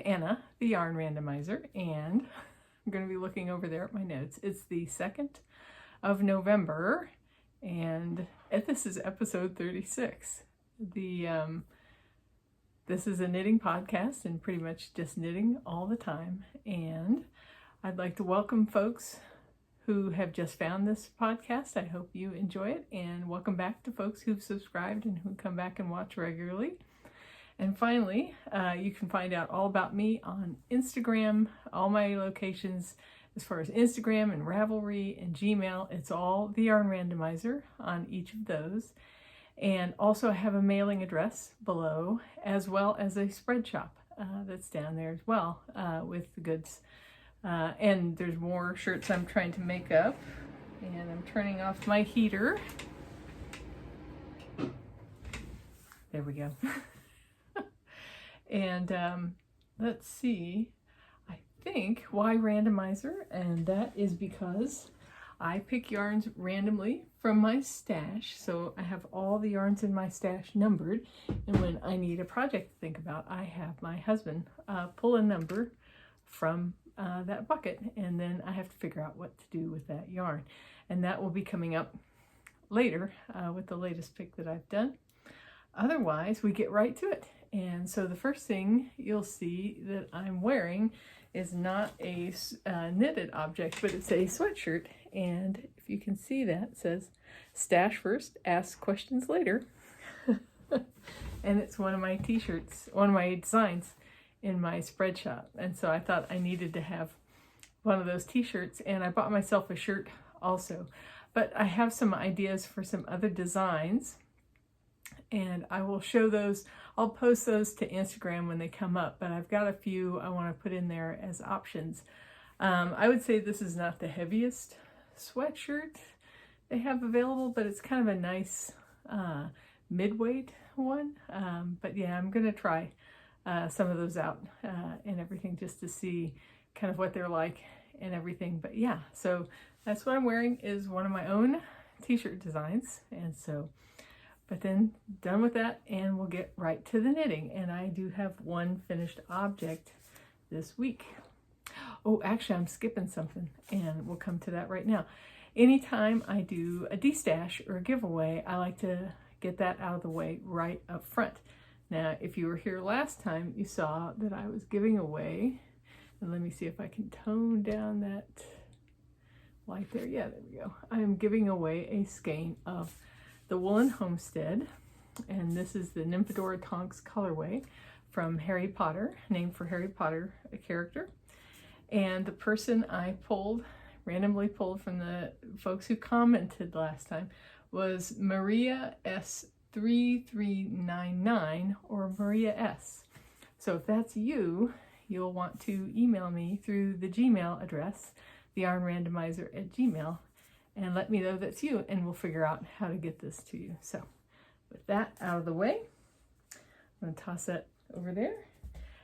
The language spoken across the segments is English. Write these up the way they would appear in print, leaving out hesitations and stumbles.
Anna, the Yarn Randomizer, and I'm going to be looking over there at my notes. It's the 2nd of November, and this is episode 36. This is a knitting podcast and pretty much just knitting all the time, and I'd like to welcome folks who have just found this podcast. I hope you enjoy it, and welcome back to folks who've subscribed and who come back and watch regularly. And finally, you can find out all about me on Instagram, all my locations as far as Instagram and Ravelry and Gmail. It's all the Yarn Randomizer on each of those. And also I have a mailing address below, as well as a SpreadShop that's down there as well with the goods. And there's more shirts I'm trying to make up. And I'm turning off my heater. There we go. And let's see, I think why randomizer, and that is because I pick yarns randomly from my stash. So I have all the yarns in my stash numbered, and when I need a project to think about, I have my husband pull a number from that bucket, and then I have to figure out what to do with that yarn. And that will be coming up later with the latest pick that I've done. Otherwise, we get right to it. And so the first thing you'll see that I'm wearing is not a knitted object, but it's a sweatshirt. And if you can see that, it says, stash first, ask questions later. And it's one of my t-shirts, one of my designs in my SpreadShop. And so I thought I needed to have one of those t-shirts, and I bought myself a shirt also. But I have some ideas for some other designs, and I will show those. I'll post those to Instagram when they come up, but I've got a few I want to put in there as options. I would say this is not the heaviest sweatshirt they have available, but it's kind of a nice mid-weight one. But yeah, I'm going to try some of those out and everything, just to see kind of what they're like and everything. But yeah, so that's what I'm wearing, is one of my own t-shirt designs. And so, but then done with that, and we'll get right to the knitting. And I do have one finished object this week. Oh, actually I'm skipping something, and we'll come to that right now. Anytime I do a de-stash or a giveaway, I like to get that out of the way right up front. Now, if you were here last time, you saw that I was giving away, and let me see if I can tone down that light there. Yeah, there we go. I am giving away a skein of the Woolen Homestead, and this is the Nymphadora Tonks colorway from Harry Potter, named for Harry Potter, a character. And the person I randomly pulled from the folks who commented last time, was Maria S3399, or Maria S. So if that's you, you'll want to email me through the Gmail address, theyarnrandomizer@gmail.com, and let me know that's you, and we'll figure out how to get this to you. So with that out of the way, I'm going to toss that over there,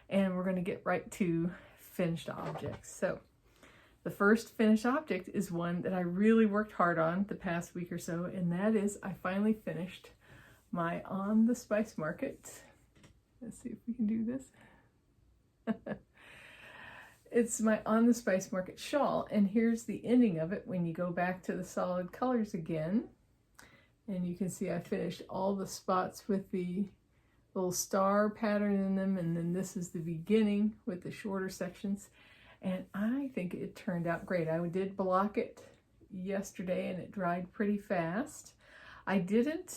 and we're going to get right to finished objects. So the first finished object is one that I really worked hard on the past week or so, and that is I finally finished my On the Spice Market. Let's see if we can do this. It's my On the Spice Market shawl, and here's the ending of it when you go back to the solid colors again. And you can see I finished all the spots with the little star pattern in them, and then this is the beginning with the shorter sections. And I think it turned out great. I did block it yesterday, and it dried pretty fast. I didn't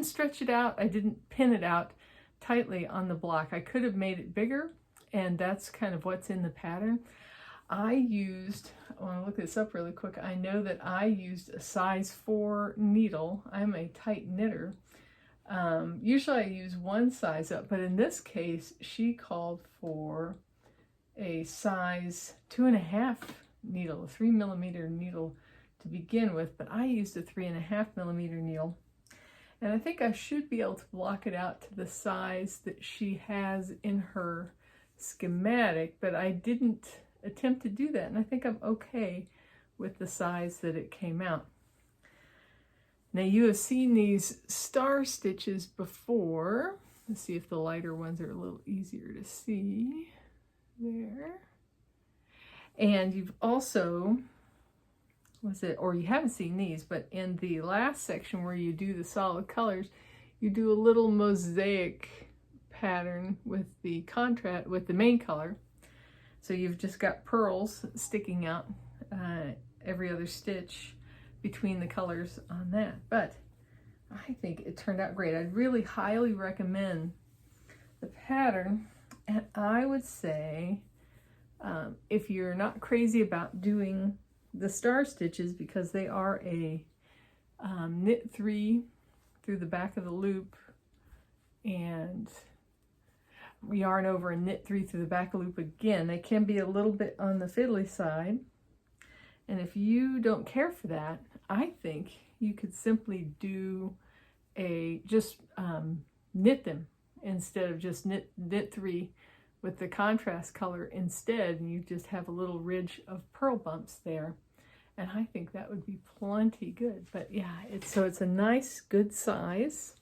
stretch it out. I didn't pin it out tightly on the block. I could have made it bigger, and that's kind of what's in the pattern. I want to look this up really quick. I know that I used a size 4 needle. I'm a tight knitter. Usually I use one size up, but in this case, she called for a size 2.5 needle, a 3mm needle to begin with, but I used a 3.5mm needle. And I think I should be able to block it out to the size that she has in her schematic, but I didn't attempt to do that, and I think I'm okay with the size that it came out. Now, you have seen these star stitches before, Let's see if the lighter ones are a little easier to see. There. And you've also, or you haven't seen these, but in the last section where you do the solid colors, you do a little mosaic pattern with the contrast, with the main color. So you've just got pearls sticking out every other stitch between the colors on that. But I think it turned out great. I'd really highly recommend the pattern. And I would say, if you're not crazy about doing the star stitches, because they are a knit 3 through the back of the loop and yarn over and knit 3 through the back of the loop again, they can be a little bit on the fiddly side. And if you don't care for that, I think you could simply do just knit them instead of just knit 3 with the contrast color instead, and you just have a little ridge of pearl bumps there. And I think that would be plenty good. But yeah, it's a nice, good size.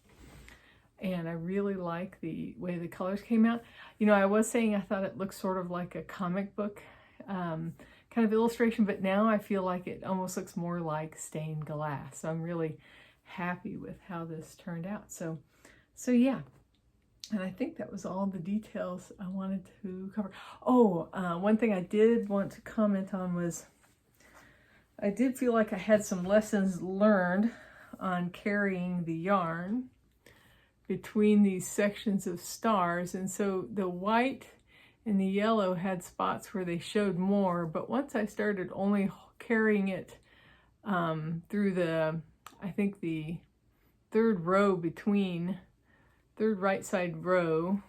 And I really like the way the colors came out. You know, I was saying I thought it looked sort of like a comic book kind of illustration, but now I feel like it almost looks more like stained glass. So I'm really happy with how this turned out. So yeah. And I think that was all the details I wanted to cover. Oh, one thing I did want to comment on was I did feel like I had some lessons learned on carrying the yarn between these sections of stars. And so the white and the yellow had spots where they showed more, but once I started only carrying it through I think the third right side row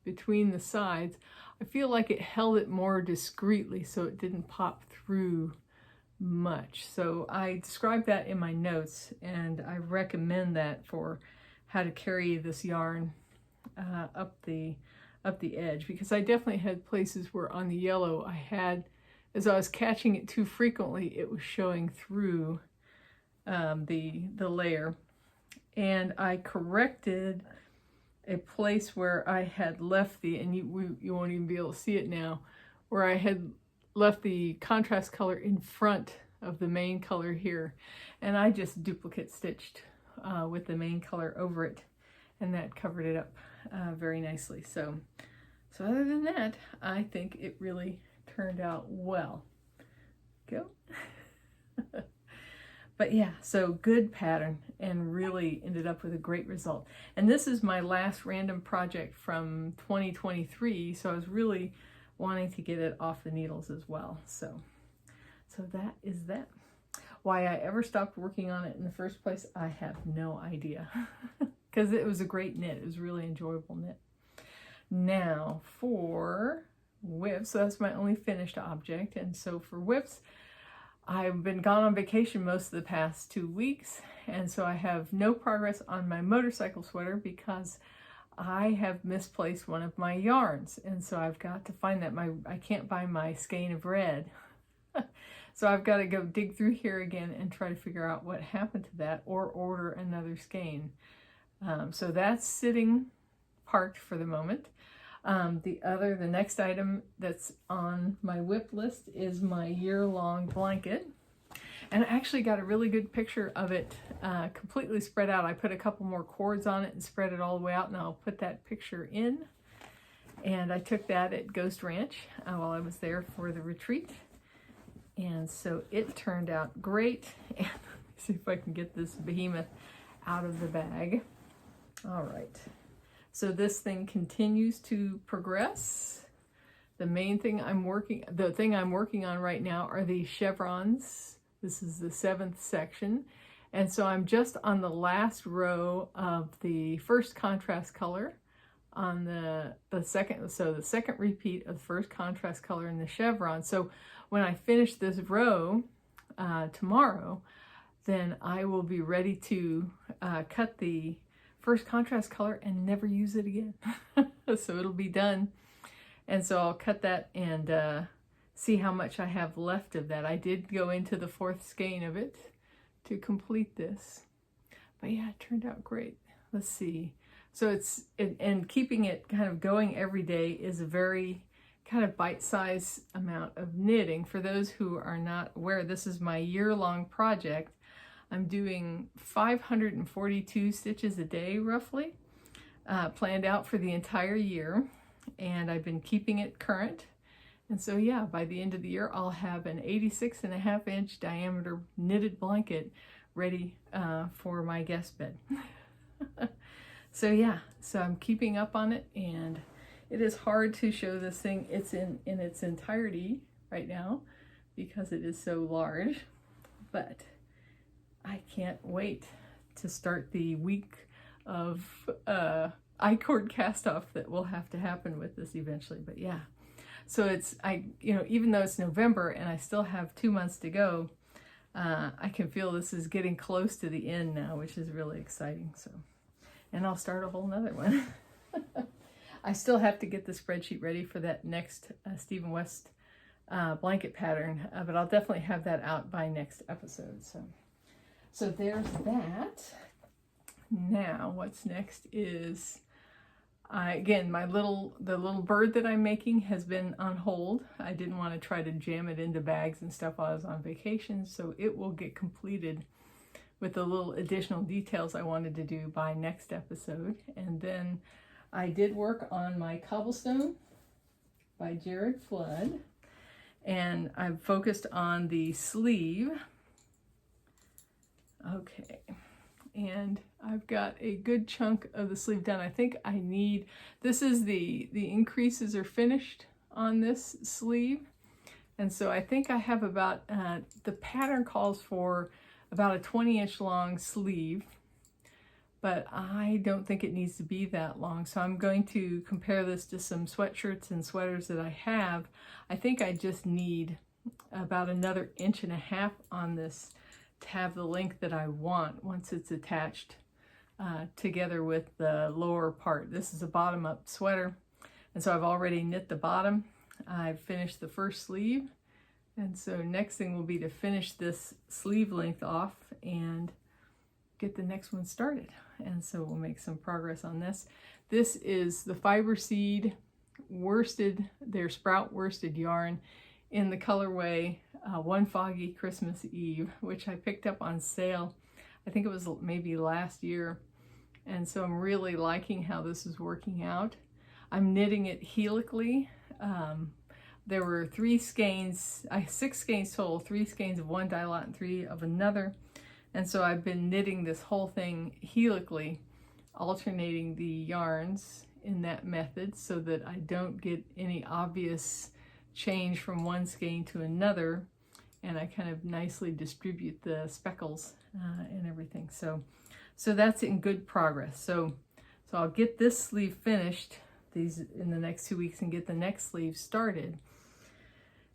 between the sides, I feel like it held it more discreetly so it didn't pop through much. So I described that in my notes, and I recommend that for how to carry this yarn up the edge, because I definitely had places where on the yellow as I was catching it too frequently, it was showing through the layer. And I corrected a place where I had left and you won't even be able to see it now, where I had left the contrast color in front of the main color here, and I just duplicate stitched with the main color over it, and that covered it up very nicely. So other than that, I think it really turned out well. Go. But yeah, so good pattern, and really ended up with a great result. And this is my last random project from 2023, so I was really wanting to get it off the needles as well. So that is that. Why I ever stopped working on it in the first place, I have no idea. Because it was a great knit. It was a really enjoyable knit. Now for whips, so that's my only finished object. And so for whips, I've been gone on vacation most of the past 2 weeks, and so I have no progress on my motorcycle sweater because I have misplaced one of my yarns, and so I've got to find that. I can't buy my skein of red. So I've got to go dig through here again and try to figure out what happened to that, or order another skein. So that's sitting parked for the moment. The next item that's on my whip list is my year-long blanket. And I actually got a really good picture of it completely spread out. I put a couple more cords on it and spread it all the way out, and I'll put that picture in. And I took that at Ghost Ranch while I was there for the retreat. And so it turned out great. And let's see if I can get this behemoth out of the bag. All right. So this thing continues to progress. The thing I'm working on right now are the chevrons. This is the 7th section. And so I'm just on the last row of the first contrast color on the second, so the second repeat of the first contrast color in the chevron. So when I finish this row tomorrow, then I will be ready to cut the first contrast color and never use it again. So it'll be done. And so I'll cut that and see how much I have left of that. I did go into the 4th skein of it to complete this. But yeah, it turned out great. Let's see. So and keeping it kind of going every day is a very kind of bite-sized amount of knitting. For those who are not aware, this is my year-long project. I'm doing 542 stitches a day, roughly, planned out for the entire year, and I've been keeping it current. And so yeah, by the end of the year, I'll have an 86.5-inch diameter knitted blanket ready for my guest bed. So yeah, so I'm keeping up on it, and it is hard to show this thing. It's in its entirety right now because it is so large, but I can't wait to start the week of I-cord cast off that will have to happen with this eventually. But yeah, so even though it's November and I still have 2 months to go, I can feel this is getting close to the end now, which is really exciting. So, and I'll start a whole nother one. I still have to get the spreadsheet ready for that next Stephen West blanket pattern, but I'll definitely have that out by next episode. So there's that. Now what's next is, again, the little bird that I'm making has been on hold. I didn't want to try to jam it into bags and stuff while I was on vacation, so it will get completed with the little additional details I wanted to do by next episode. And then I did work on my Cobblestone by Jared Flood, and I've focused on the sleeve. Okay, and I've got a good chunk of the sleeve done. I think I need, this is the increases are finished on this sleeve, and so I think I have about, the pattern calls for about a 20-inch long sleeve, but I don't think it needs to be that long. So I'm going to compare this to some sweatshirts and sweaters that I have. I think I just need about another 1.5 inches on this to have the length that I want once it's attached together with the lower part. This is a bottom-up sweater, and so I've already knit the bottom. I've finished the first sleeve, and so next thing will be to finish this sleeve length off and get the next one started. And so we'll make some progress on this. This is the Fiber Seed worsted, their sprout worsted yarn in the colorway One Foggy Christmas Eve, which I picked up on sale. I think it was maybe last year. And so I'm really liking how this is working out. I'm knitting it helically. There were 6 skeins total, 3 skeins of one dye lot and 3 of another. And so I've been knitting this whole thing helically, alternating the yarns in that method so that I don't get any obvious change from one skein to another, and I kind of nicely distribute the speckles and everything. So that's in good progress. So I'll get this sleeve finished in the next 2 weeks and get the next sleeve started.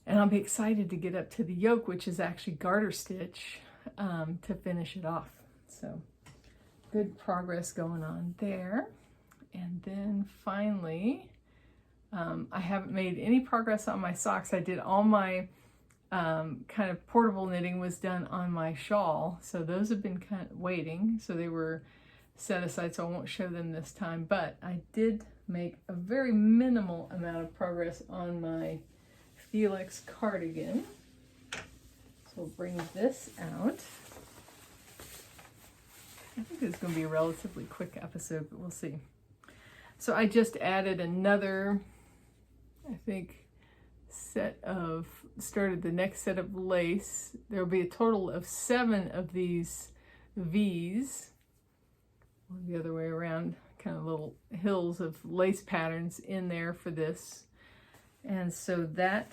And I'll be excited to get up to the yoke, which is actually garter stitch, to finish it off. So good progress going on there. And then finally, I haven't made any progress on my socks. I did all my kind of portable knitting was done on my shawl. So those have been kind of waiting. So they were set aside, so I won't show them this time. But I did make a very minimal amount of progress on my Felix cardigan. So we'll bring this out. I think it's going to be a relatively quick episode, but we'll see. So I just added another, I think, started the next set of lace. There will be a total of 7 of these V's, or the other way around, kind of little hills of lace patterns in there for this. And so that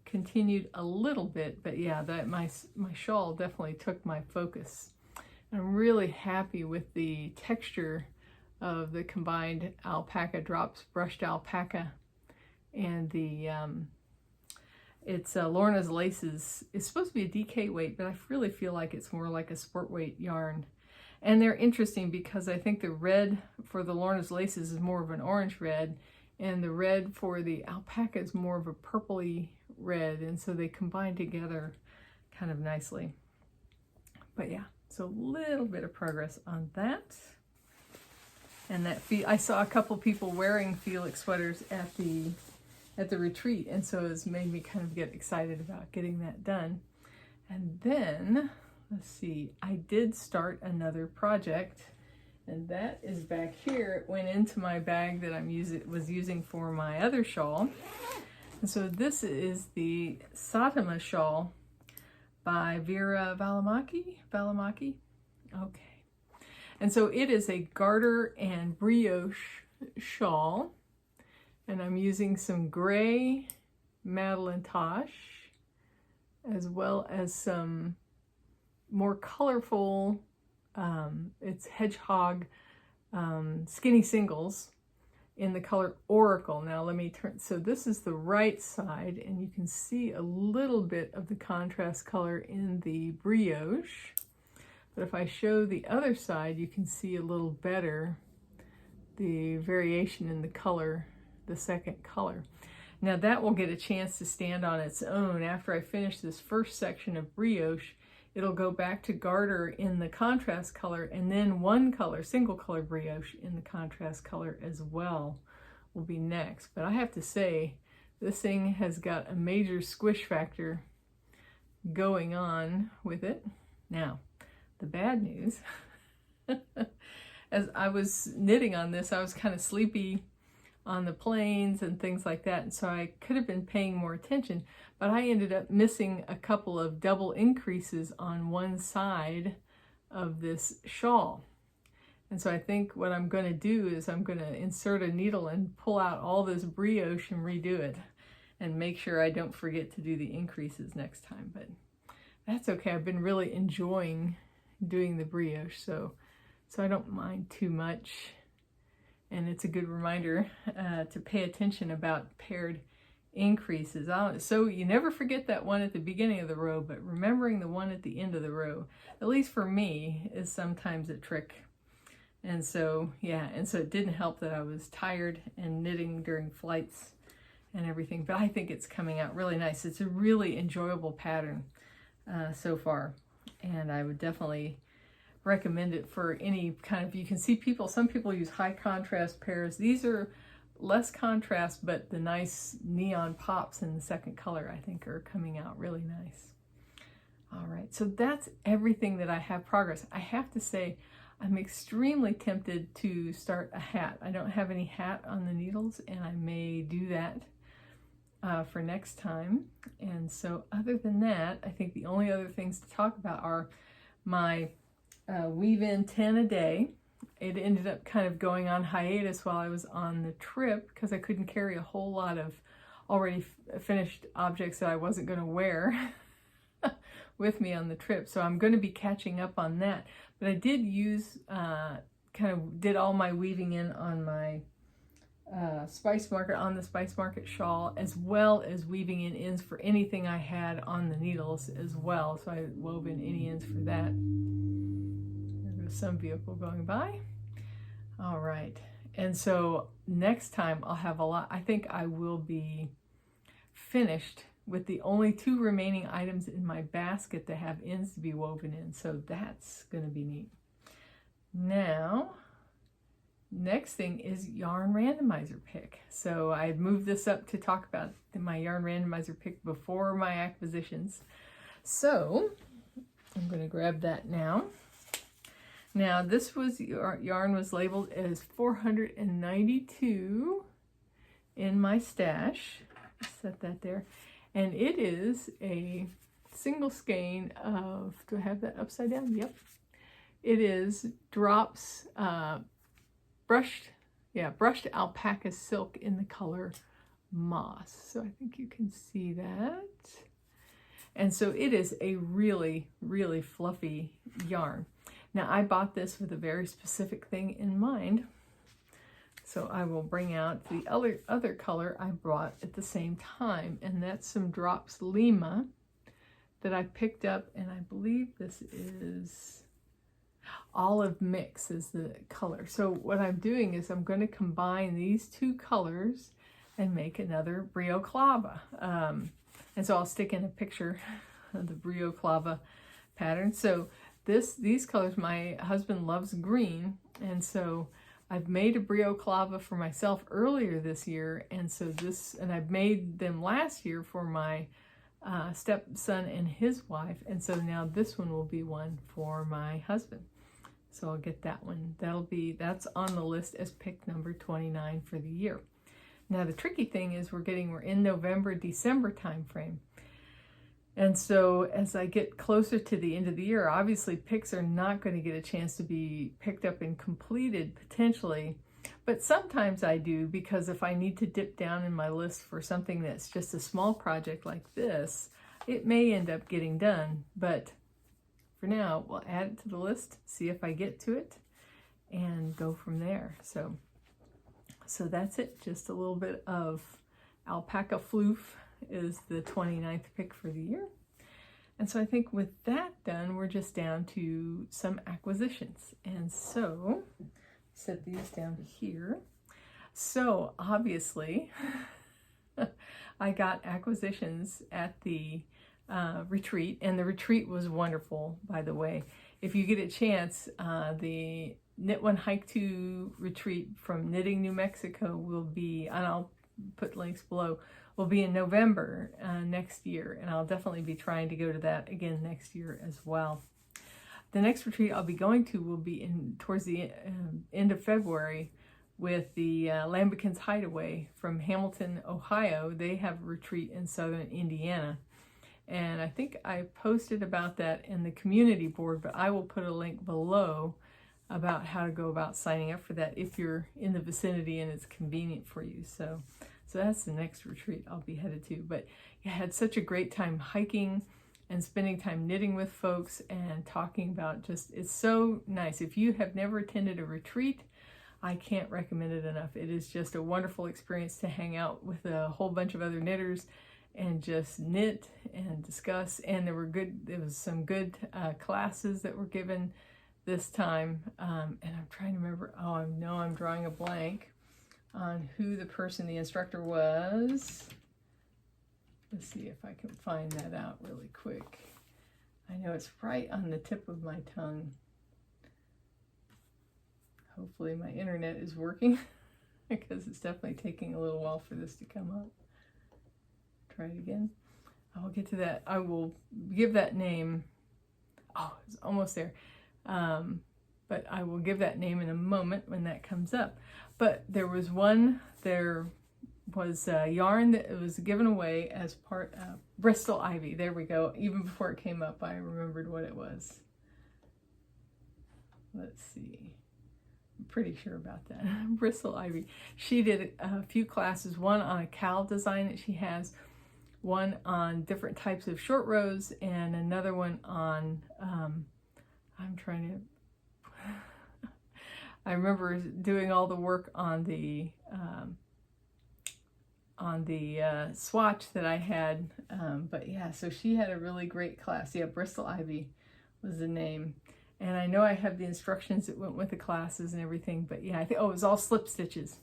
continued a little bit, but yeah, that my shawl definitely took my focus. I'm really happy with the texture of the combined alpaca drops, brushed alpaca, and the it's Lorna's Laces. It's supposed to be a DK weight, but I really feel like it's more like a sport weight yarn. And they're interesting because I think the red for the Lorna's Laces is more of an orange red, and the red for the alpaca is more of a purpley red, and so they combine together kind of nicely. But yeah, so a little bit of progress on that. And that I saw a couple people wearing Felix sweaters at the retreat, and so it's made me kind of get excited about getting that done. And then, let's see, I did start another project, and that is back here. It went into my bag that was using for my other shawl. And so this is the Satima shawl by Vera Valimaki. Okay. And so it is a garter and brioche shawl. And I'm using some gray Madeline Tosh, as well as some more colorful, it's hedgehog skinny singles in the color Oracle. Now let me turn, so this is the right side, and you can see a little bit of the contrast color in the brioche. But if I show the other side, you can see a little better the variation in the color, the second color. Now that will get a chance to stand on its own. After I finish this first section of brioche, it'll go back to garter in the contrast color, and then one color, single color brioche in the contrast color as well will be next. But I have to say, this thing has got a major squish factor going on with it. Now, the bad news, as I was knitting on this, I was kind of sleepy on the planes and things like that, and so I could have been paying more attention, but I ended up missing a couple of double increases on one side of this shawl. And so I think what I'm going to do is I'm going to insert a needle and pull out all this brioche and redo it, and make sure I don't forget to do the increases next time. But that's okay. I've been really enjoying doing the brioche, so I don't mind too much. And it's a good reminder to pay attention about paired increases. So you never forget that one at the beginning of the row, but remembering the one at the end of the row, at least for me, is sometimes a trick. And so, yeah, and so it didn't help that I was tired and knitting during flights and everything, but I think it's coming out really nice. It's a really enjoyable pattern so far, and I would definitely recommend it for any kind of, you can see some people use high contrast pairs. These are less contrast, but the nice neon pops in the second color I think are coming out really nice. All right, so that's everything that I have progress. I have to say, I'm extremely tempted to start a hat. I don't have any hat on the needles, and I may do that for next time. And so other than that, I think the only other things to talk about are my weave in 10 a day. It ended up kind of going on hiatus while I was on the trip because I couldn't carry a whole lot of already finished objects that I wasn't going to wear with me on the trip. So I'm going to be catching up on that. But I did use, did all my weaving in on my Spice Market shawl, as well as weaving in ends for anything I had on the needles as well. So I wove in any ends for that. Some vehicle going by. All right, and so next time I'll have a lot. I think I will be finished with the only 2 remaining items in my basket that have ends to be woven in, so that's going to be neat. Now, next thing is Yarn Randomizer pick. So I moved this up to talk about my Yarn Randomizer pick before my acquisitions. So I'm going to grab that now. Now this yarn was labeled as 492 in my stash. Set that there. And it is a single skein of, do I have that upside down? Yep. It is drops, brushed alpaca silk in the color moss. So I think you can see that. And so it is a really, really fluffy yarn. Now I bought this with a very specific thing in mind. So I will bring out the other color I brought at the same time, and that's some Drops Lima that I picked up, and I believe this is Olive Mix is the color. So what I'm doing is I'm going to combine these 2 colors and make another Brio Clava. And so I'll stick in a picture of the Brio Clava pattern. So these colors, my husband loves green, and so I've made a brio clava for myself earlier this year, and so I've made them last year for my stepson and his wife, and so now this one will be one for my husband. So I'll get that one. That's on the list as pick number 29 for the year. Now the tricky thing is we're in November, December time frame. And so as I get closer to the end of the year, obviously picks are not going to get a chance to be picked up and completed potentially. But sometimes I do, because if I need to dip down in my list for something that's just a small project like this, it may end up getting done. But for now, we'll add it to the list, see if I get to it, and go from there. So that's it. Just a little bit of alpaca floof is the 29th pick for the year. And so I think with that done, we're just down to some acquisitions. And so set these down here. So obviously I got acquisitions at the retreat, and the retreat was wonderful, by the way. If you get a chance, the Knit One Hike To retreat from Knitting New Mexico will be, and I'll put links below, will be in November next year, and I'll definitely be trying to go to that again next year as well. The next retreat I'll be going to will be towards the end of February with the Lambikins Hideaway from Hamilton, Ohio. They have a retreat in southern Indiana, and I think I posted about that in the community board, but I will put a link below about how to go about signing up for that if you're in the vicinity and it's convenient for you. So that's the next retreat I'll be headed to. But yeah, I had such a great time hiking and spending time knitting with folks and talking about it's so nice. If you have never attended a retreat, I can't recommend it enough. It is just a wonderful experience to hang out with a whole bunch of other knitters and just knit and discuss. And there was some good classes that were given this time. And I'm trying to remember, I know I'm drawing a blank on who the instructor was. Let's see if I can find that out really quick. I know it's right on the tip of my tongue. Hopefully my internet is working because it's definitely taking a little while for this to come up. Try it again. I'll get to that. I will give that name. Oh, it's almost there. But I will give that name in a moment when that comes up. But there was yarn that was given away as part of Bristol Ivy. There we go. Even before it came up, I remembered what it was. Let's see. I'm pretty sure about that. Bristol Ivy. She did a few classes, one on a cowl design that she has, one on different types of short rows, and another one on, I remember doing all the work on the swatch that I had, but yeah, so she had a really great class. Yeah, Bristol Ivy was the name, and I know I have the instructions that went with the classes and everything, but yeah, I think, it was all slip stitches,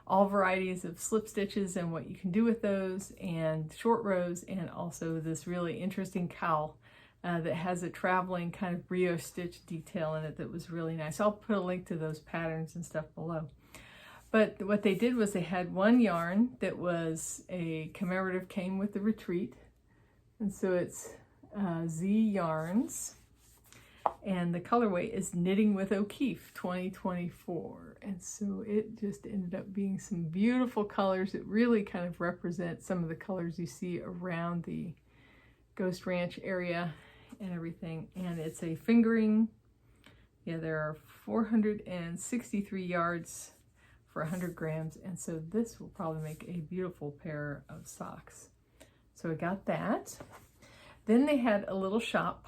all varieties of slip stitches and what you can do with those, and short rows, and also this really interesting cowl that has a traveling kind of brioche stitch detail in it that was really nice. I'll put a link to those patterns and stuff below. But what they did was they had one yarn that was a commemorative, came with the retreat. And so it's Z Yarns. And the colorway is Knitting with O'Keefe 2024. And so it just ended up being some beautiful colors that really kind of represent some of the colors you see around the Ghost Ranch area and everything. And it's a fingering. Yeah, there are 463 yards for 100 grams, and so this will probably make a beautiful pair of socks. So I got that. Then they had a little shop,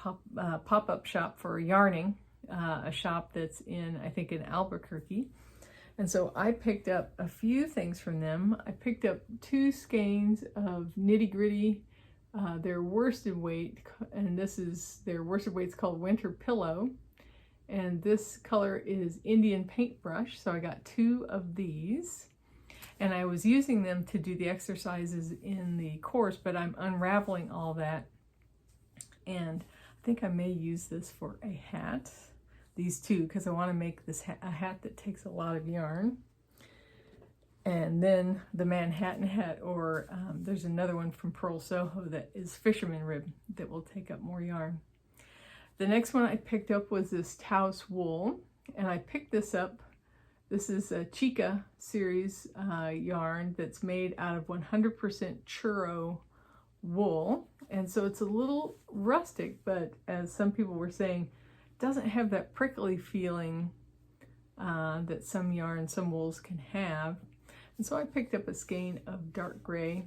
pop-up shop for yarning, a shop that's in, I think, in Albuquerque. And so I picked up a few things from them. I picked up 2 skeins of nitty-gritty, their worsted weight, and this is their worsted weight's called Winter Pillow. And this color is Indian Paintbrush, so I got 2 of these. And I was using them to do the exercises in the course, but I'm unraveling all that. And I think I may use this for a hat. these two because I want to make this a hat that takes a lot of yarn. And then the Manhattan hat, or there's another one from Pearl Soho that is fisherman rib that will take up more yarn. The next one I picked up was this Taos wool, and I picked this up. This is a Chica series yarn that's made out of 100% churro wool, and so it's a little rustic, but as some people were saying, doesn't have that prickly feeling that some yarns, some wools can have. And so I picked up a skein of dark gray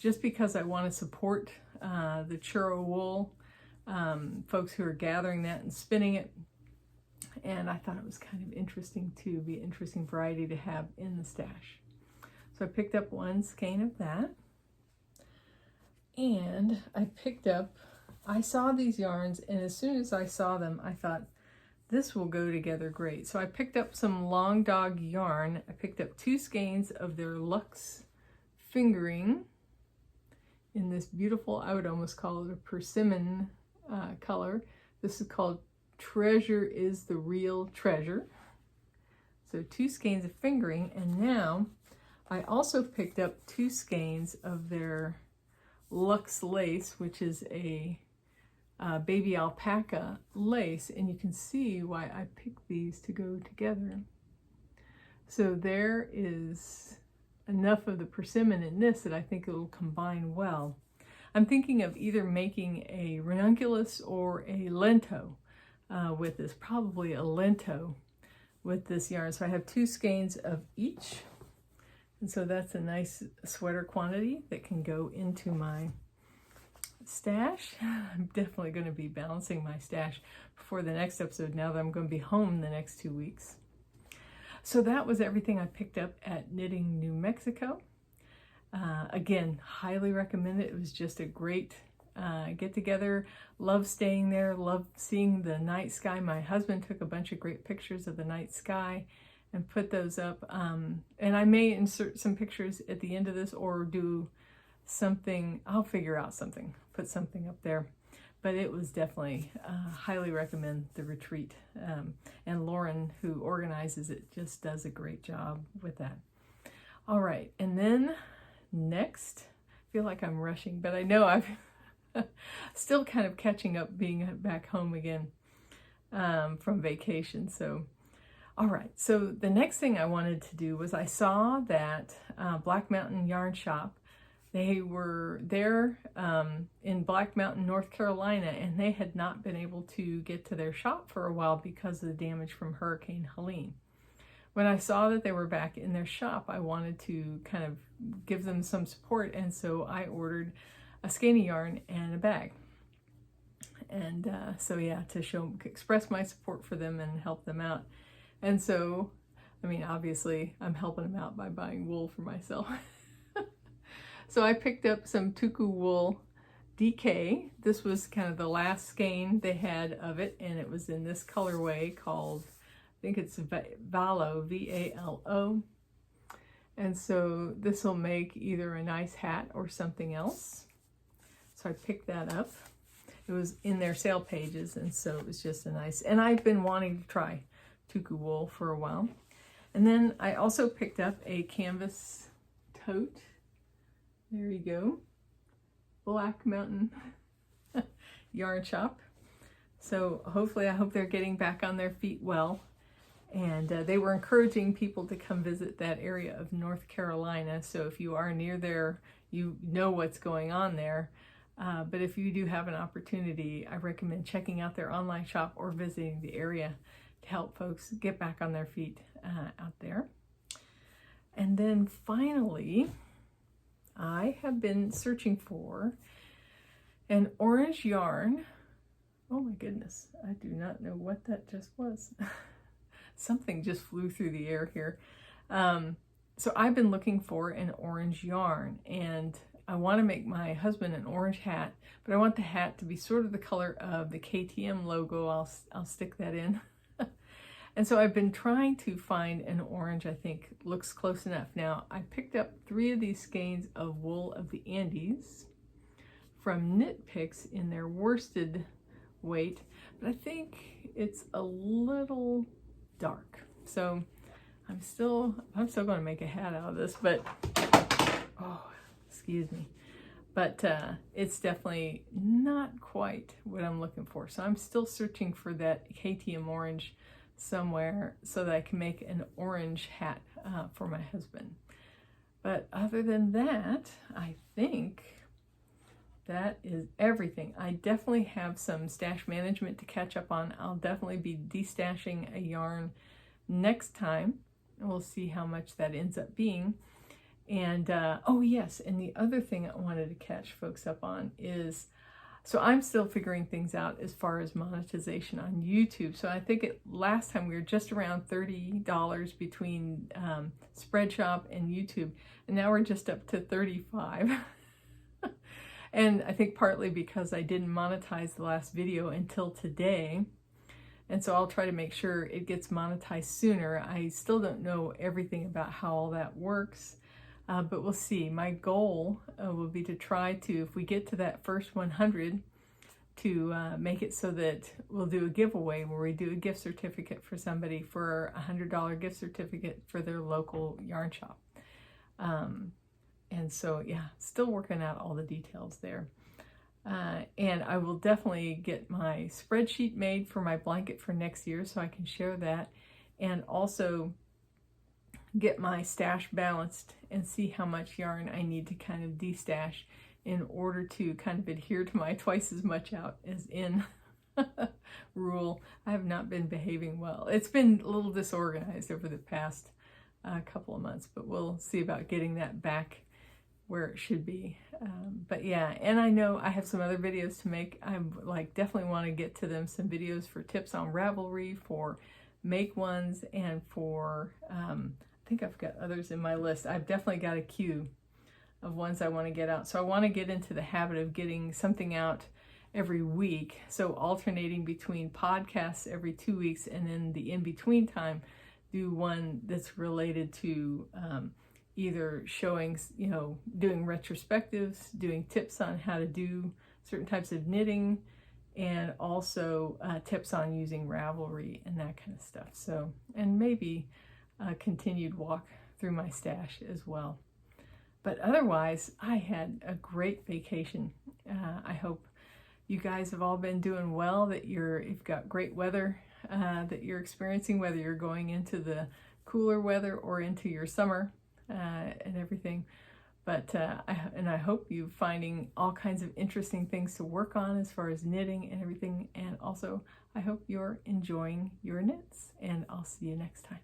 just because I want to support the churro wool, folks who are gathering that and spinning it. And I thought it was kind of interesting to be an interesting variety to have in the stash. So I picked up one skein of that. And I saw these yarns, and as soon as I saw them, I thought, this will go together great. So I picked up some Long Dog yarn. I picked up 2 skeins of their Luxe fingering in this beautiful, I would almost call it a persimmon color. This is called Treasure is the Real Treasure. So 2 skeins of fingering, and now I also picked up 2 skeins of their Luxe lace, which is a baby alpaca lace, and you can see why I picked these to go together. So there is enough of the persimmon in this that I think it will combine well. I'm thinking of either making a ranunculus or a lento with this, probably a lento with this yarn. So I have 2 skeins of each, and so that's a nice sweater quantity that can go into my stash. I'm definitely going to be balancing my stash before the next episode now that I'm going to be home the next 2 weeks. So that was everything I picked up at Knitting New Mexico. Again, highly recommend it. It was just a great get together. Love staying there, love seeing the night sky. My husband took a bunch of great pictures of the night sky and put those up. And I may insert some pictures at the end of this or do something. I'll figure out something, put something up there. But it was definitely, highly recommend the retreat. And Lauren, who organizes it, just does a great job with that. All right, and then next, I feel like I'm rushing, but I know I've still kind of catching up being back home again from vacation. So, all right, so the next thing I wanted to do was I saw that Black Mountain Yarn Shop, they were there in Black Mountain, North Carolina, and they had not been able to get to their shop for a while because of the damage from Hurricane Helene. When I saw that they were back in their shop, I wanted to kind of give them some support, and so I ordered a skein of yarn and a bag. And so yeah, to express my support for them and help them out. And so, I mean, obviously I'm helping them out by buying wool for myself. So I picked up some Tuku wool DK. This was kind of the last skein they had of it, and it was in this colorway called, I think it's Valo, V-A-L-O. And so this will make either a nice hat or something else. So I picked that up. It was in their sale pages, and so it was just a nice, and I've been wanting to try Tuku wool for a while. And then I also picked up a canvas tote. There you go. Black Mountain Yarn Shop. So hopefully, I hope they're getting back on their feet well. And they were encouraging people to come visit that area of North Carolina. So if you are near there, you know what's going on there. But if you do have an opportunity, I recommend checking out their online shop or visiting the area to help folks get back on their feet out there. And then finally, I have been searching for an orange yarn. Oh my goodness, I do not know what that just was. Something just flew through the air here. So I've been looking for an orange yarn, and I want to make my husband an orange hat, but I want the hat to be sort of the color of the KTM logo. I'll stick that in. And so I've been trying to find an orange I think looks close enough. Now, I picked up 3 of these skeins of Wool of the Andes from Knit Picks in their worsted weight, but I think it's a little dark. So I'm still going to make a hat out of this, but oh, excuse me. But it's definitely not quite what I'm looking for. So I'm still searching for that KTM orange somewhere so that I can make an orange hat for my husband. But other than that, I think that is everything. I definitely have some stash management to catch up on. I'll definitely be destashing a yarn next time. We'll see how much that ends up being. And oh yes, and the other thing I wanted to catch folks up on is, so I'm still figuring things out as far as monetization on YouTube. So I think last time we were just around $30 between SpreadShop and YouTube, and now we're just up to $35. And I think partly because I didn't monetize the last video until today. And so I'll try to make sure it gets monetized sooner. I still don't know everything about how all that works, but we'll see. My goal will be to try to, if we get to that first 100, to make it so that we'll do a giveaway where we do a gift certificate for somebody for a $100 gift certificate for their local yarn shop. And so, yeah, still working out all the details there. And I will definitely get my spreadsheet made for my blanket for next year so I can share that, and also get my stash balanced and see how much yarn I need to kind of destash in order to kind of adhere to my twice as much out as in rule. I have not been behaving well. It's been a little disorganized over the past couple of months, but we'll see about getting that back where it should be. But yeah, and I know I have some other videos to make. I definitely want to get to them, some videos for tips on Ravelry, for make ones, and for I think I've got others in my list. I've definitely got a queue of ones I want to get out. So I want to get into the habit of getting something out every week, so alternating between podcasts every 2 weeks, and then the in-between time do one that's related to either showing, doing retrospectives, doing tips on how to do certain types of knitting, and also tips on using Ravelry and that kind of stuff. So, and maybe a continued walk through my stash as well. But otherwise, I had a great vacation. I hope you guys have all been doing well, that you've got great weather that you're experiencing, whether you're going into the cooler weather or into your summer and everything. But I hope you're finding all kinds of interesting things to work on as far as knitting and everything. And also, I hope you're enjoying your knits, and I'll see you next time.